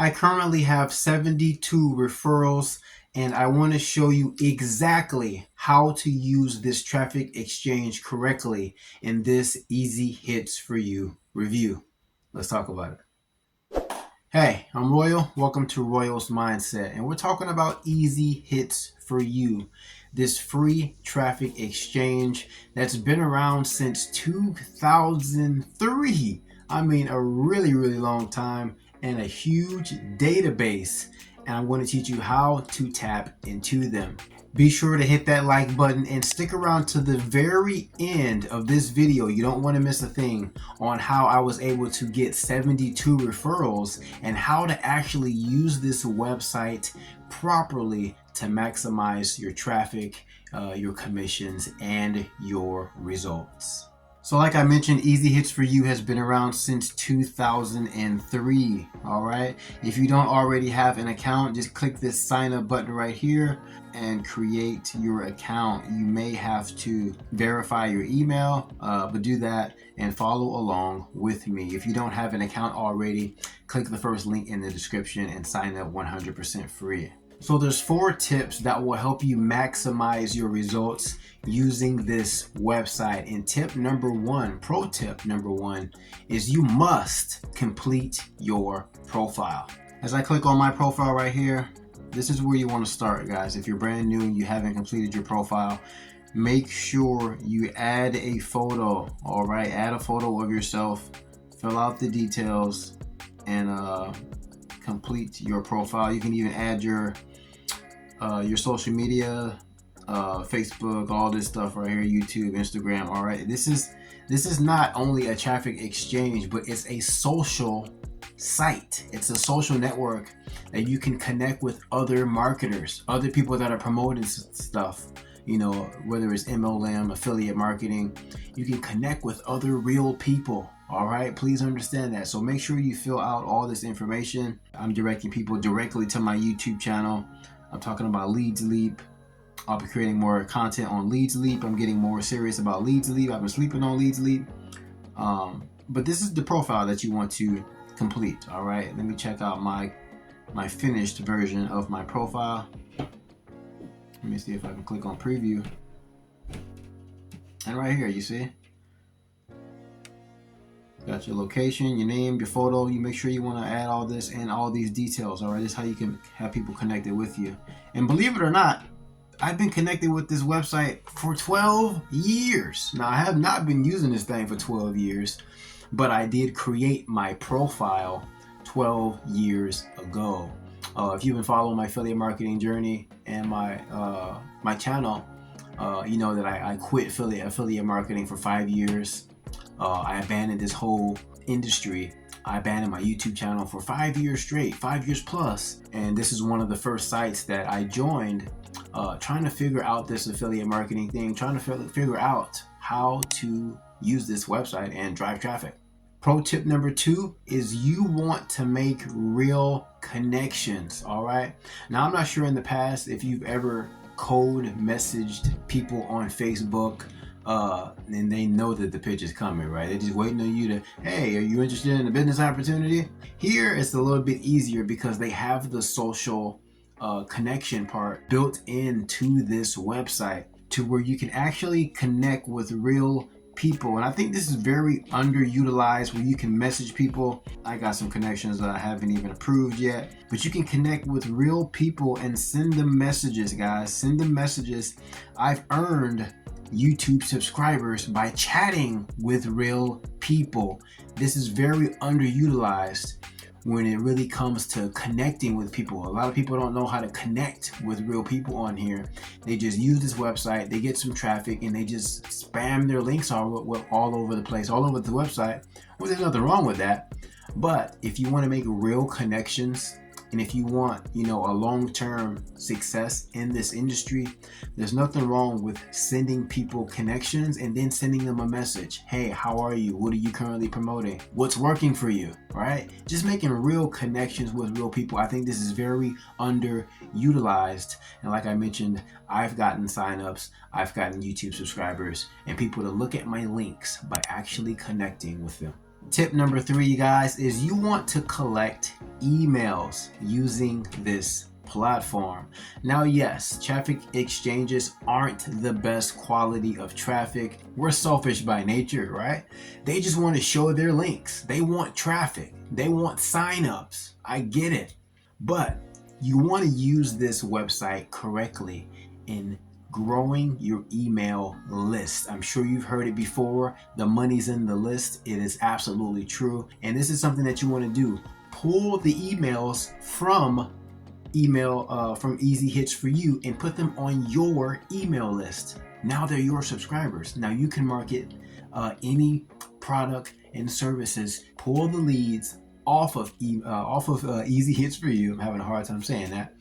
I currently have 72 referrals, and I want to show you exactly how to use this traffic exchange correctly in this Easy Hits for You review. Let's talk about it. Hey, I'm Royal. Welcome to Royal's Mindset, and we're talking about Easy Hits for You, this free traffic exchange that's been around since 2003. I mean, a really, really long time, and a huge database. And I'm going to teach you how to tap into them. Be sure to hit that like button and stick around to the very end of this video. You don't want to miss a thing on how I was able to get 72 referrals and how to actually use this website properly to maximize your traffic, your commissions, and your results. So like I mentioned, Easy Hits for You has been around since 2003, all right? If you don't already have an account, just click this sign up button right here and create your account. You may have to verify your email, but do that and follow along with me. If you don't have an account already, click the first link in the description and sign up 100% free. So there's 4 tips that will help you maximize your results using this website. And tip number 1, pro tip number 1, is you must complete your profile. As I click on my profile right here, this is where you want to start, guys. If you're brand new and you haven't completed your profile, make sure you add a photo, all right? Add a photo of yourself, fill out the details, and complete your profile. You can even add your social media, Facebook, all this stuff right here, YouTube, Instagram. All right, this is not only a traffic exchange, but it's a social site. It's a social network that you can connect with other marketers, other people that are promoting stuff. You know, whether it's MLM, affiliate marketing, you can connect with other real people. All right, please understand that. So make sure you fill out all this information. I'm directing people directly to my YouTube channel. I'm talking about Leads Leap. I'll be creating more content on Leads Leap. I'm getting more serious about Leads Leap. I've been sleeping on Leads Leap. But this is the profile that you want to complete. All right, let me check out my finished version of my profile. Let me see if I can click on preview. And right here, you see, got your location, your name, your photo. You make sure you want to add all this and all these details. All right, this is how you can have people connected with you. And believe it or not, I've been connected with this website for 12 years. Now, I have not been using this thing for 12 years, but I did create my profile 12 years ago. If you've been following my affiliate marketing journey and my channel, you know that I quit affiliate marketing for 5 years. I abandoned this whole industry. I abandoned my YouTube channel for 5 years straight, 5 years plus. And this is one of the first sites that I joined, trying to figure out this affiliate marketing thing, trying to figure out how to use this website and drive traffic. Pro tip number 2 is you want to make real connections, all right? Now, I'm not sure in the past if you've ever cold messaged people on Facebook, and they know that the pitch is coming, right? They're just waiting on you to, hey, are you interested in a business opportunity? Here, it's a little bit easier because they have the social connection part built into this website to where you can actually connect with real people. And I think this is very underutilized, where you can message people. I got some connections that I haven't even approved yet, but you can connect with real people and send them messages, guys. Send them messages. I've earned YouTube subscribers by chatting with real people. This is very underutilized when it really comes to connecting with people. A lot of people don't know how to connect with real people on here. They just use this website, they get some traffic, and they just spam their links all over the place, all over the website. Well, there's nothing wrong with that. But if you want to make real connections, and if you want, you know, a long-term success in this industry, there's nothing wrong with sending people connections and then sending them a message. Hey, how are you? What are you currently promoting? What's working for you, right? Just making real connections with real people. I think this is very underutilized. And like I mentioned, I've gotten signups, I've gotten YouTube subscribers, and people to look at my links by actually connecting with them. Tip number 3, you guys, is you want to collect emails using this platform. Now, yes, traffic exchanges aren't the best quality of traffic. We're selfish by nature, right? They just want to show their links. They want traffic. They want signups. I get it. But you want to use this website correctly in growing your email list. I'm sure you've heard it before. The money's in the list. It is absolutely true. And this is something that you want to do. Pull the emails from EasyHits4u and put them on your email list. Now they're your subscribers. Now you can market any product and services. Pull the leads off of EasyHits4u. I'm having a hard time saying that,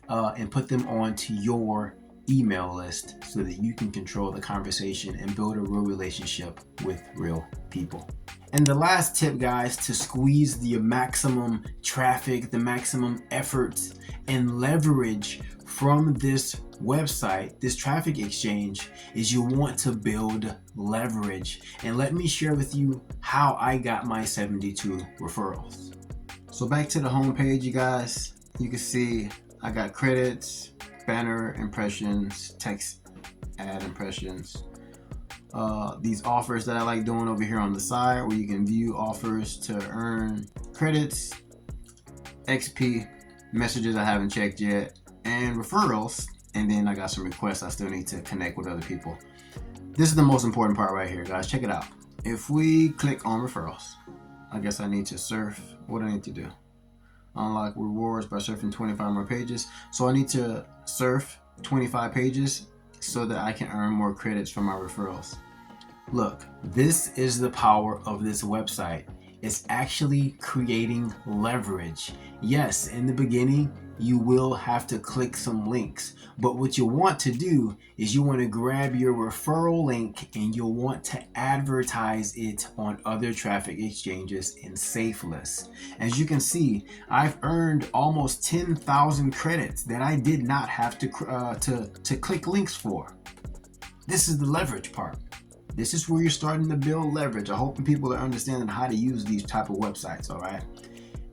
and put them onto your email list so that you can control the conversation and build a real relationship with real people. And the last tip, guys, to squeeze the maximum traffic, the maximum efforts and leverage from this website, this traffic exchange, is you want to build leverage. And let me share with you how I got my 72 referrals. So back to the home page, you guys, you can see I got credits, banner impressions, text ad impressions, these offers that I like doing over here on the side where you can view offers to earn credits, XP, messages I haven't checked yet, and referrals. And then I got some requests I still need to connect with other people. This is the most important part right here, guys. Check it out. If we click on referrals, I guess I need to surf. What do I need to do? Unlock rewards by surfing 25 more pages. So I need to surf 25 pages so that I can earn more credits from my referrals. Look, this is the power of this website. It's actually creating leverage. Yes, in the beginning, you will have to click some links, but what you want to do is you want to grab your referral link and you'll want to advertise it on other traffic exchanges in safe lists. As you can see, I've earned almost 10,000 credits that I did not have to click links for. This is the leverage part. This is where you're starting to build leverage. I hope people are understanding how to use these type of websites, all right?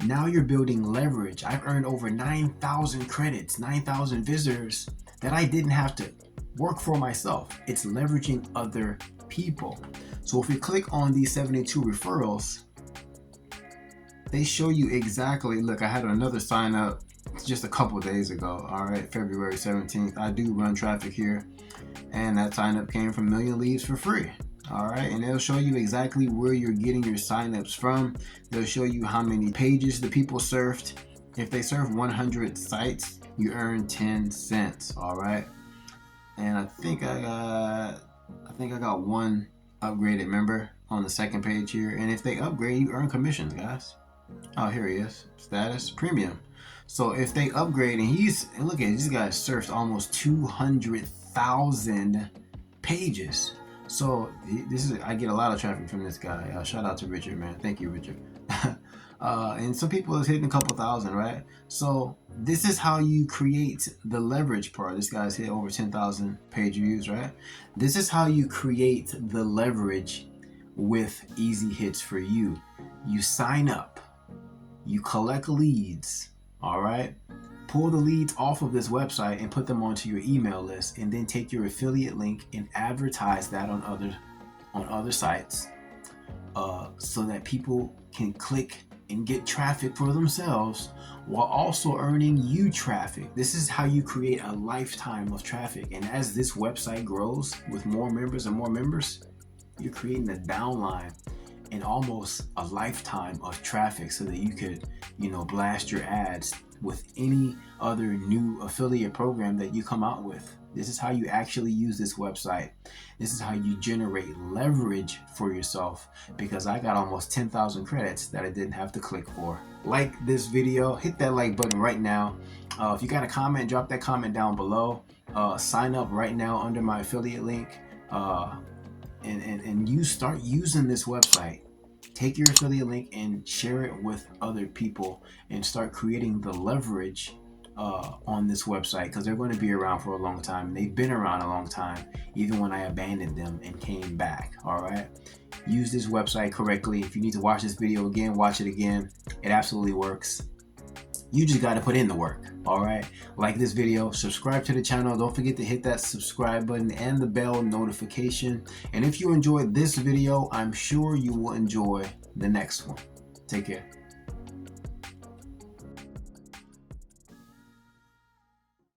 Now you're building leverage. I've earned over 9,000 credits, 9,000 visitors that I didn't have to work for myself. It's leveraging other people. So if we click on these 72 referrals, they show you exactly, look, I had another sign up just a couple days ago, all right, February 17th. I do run traffic here, and that sign up came from Million Leads for free. All right, and they'll show you exactly where you're getting your signups from. They'll show you how many pages the people surfed. If they surf 100 sites, you earn 10 cents. All right, and I think I got one upgraded member on the second page here. And if they upgrade, you earn commissions, guys. Oh, here he is, status premium. So if they upgrade, and look at this guy surfed almost 200,000 pages. So I get a lot of traffic from this guy. Shout out to Richard, man. Thank you, Richard. And some people is hitting a couple thousand, right? So this is how you create the leverage part. This guy's hit over 10,000 page views, right? This is how you create the leverage with EasyHits4u. You sign up, you collect leads, all right? Pull the leads off of this website and put them onto your email list, and then take your affiliate link and advertise that on other sites, so that people can click and get traffic for themselves while also earning you traffic. This is how you create a lifetime of traffic. And as this website grows with more members and more members, you're creating a downline and almost a lifetime of traffic so that you could, blast your ads with any other new affiliate program that you come out with. This is how you actually use this website. This is how you generate leverage for yourself, because I got almost 10,000 credits that I didn't have to click for. Like this video, hit that like button right now. If you got a comment, drop that comment down below. Sign up right now under my affiliate link, and you start using this website. Take your affiliate link and share it with other people and start creating the leverage on this website, because they're going to be around for a long time. They've been around a long time, even when I abandoned them and came back. All right, use this website correctly. If you need to watch this video again, watch it again. It absolutely works. You just got to put in the work. All right, like this video, subscribe to the channel. Don't forget to hit that subscribe button and the bell notification. And if you enjoyed this video, I'm sure you will enjoy the next one. Take care.